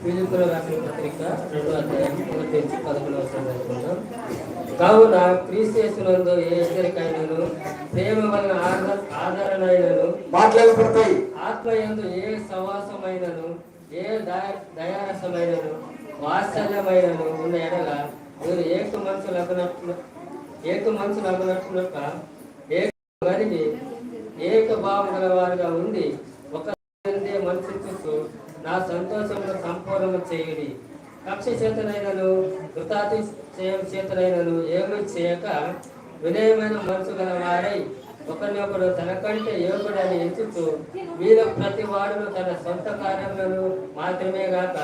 ఫిలిప్పుల రాసిన పత్రిక 2వ అధ్యాయం 1-11 చదువుకుందాం. కావున క్రీస్తు యేసునందు ఏ ఇద్దరికైనను ప్రేమ వలన ఆదరణైనను మాట్లాడబడతాయి. ఆత్మయందు ఏ సవాసమైనను ఏ దయారసమైనను వాత్సల్యమైనను ఉన్న ఎడల మీరు ఏక మనసు అగునట్లుక ఏక కలిగి ఏక భావం గలవారుగా ఉండి ఒక మనసు చూస్తూ నా సంతోషంలో సంపూర్ణ చేయుడి. కక్ష చేతనైనను కృతాతిశయం చేతనైనను ఏమీ చేయక వినయమైన మనసు గల వారై ఒకరినొకడు తనకంటే యోగుడని ఎంచుతూ వీళ్ళ ప్రతి వాడును తన సొంత కార్యములను మాత్రమే గాక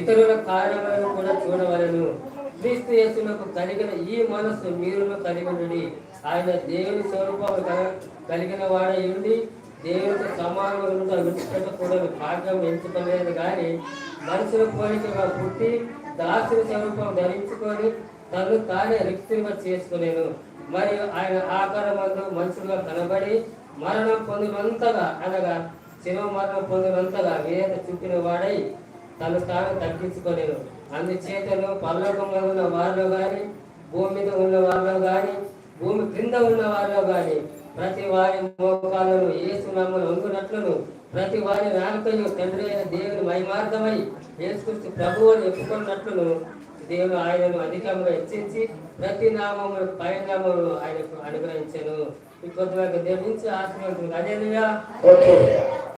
ఇతరుల కార్యములను కూడా చూడవలను. క్రీస్తు యేసునకు కలిగిన ఈ మనస్సు మీరును కలిగి ఆయన దేవుని స్వరూపము కలిగిన వాడై ఉండి దేవునితో సమానంగా విడిచిపెట్టకూడదు భాగ్యం ఎంచుకోలేదు కానీ మనుషుల పోలికగా పుట్టి దాసుని స్వరూపం ధరించుకొని తను తానే రిక్తులుగా చేసుకునేను. మరియు ఆయన ఆకారమందు మనుషులుగా కనబడి మరణం పొందినంతగా అనగా శివ మరణం పొందినంతగా వేద చూపిన వాడై తను తాను తగ్గించుకోలేను. అందుచేతను పరలోకంలో ఉన్న వారిలో కానీ భూమి మీద ఉన్న వారిలో కానీ భూమి క్రింద ఉన్న వారిలో కానీ ప్రతి వారి మోకాలను యేసు నామమున వంగునట్లును ప్రతి వారి నాలుకయు తండ్రి అయిన దేవుని మహిమార్థమై యేసుక్రీస్తు ప్రభువును ఒప్పుకున్నట్లును దేవుడు ఆయనను అధికంగా హెచ్చించి ప్రతి నామమును పై నామమును ఆయనకు అనుగ్రహించెను. ఈ కొద్దిగా దేవుడి నుంచి ఆశీర్వదించు. హల్లెలూయా.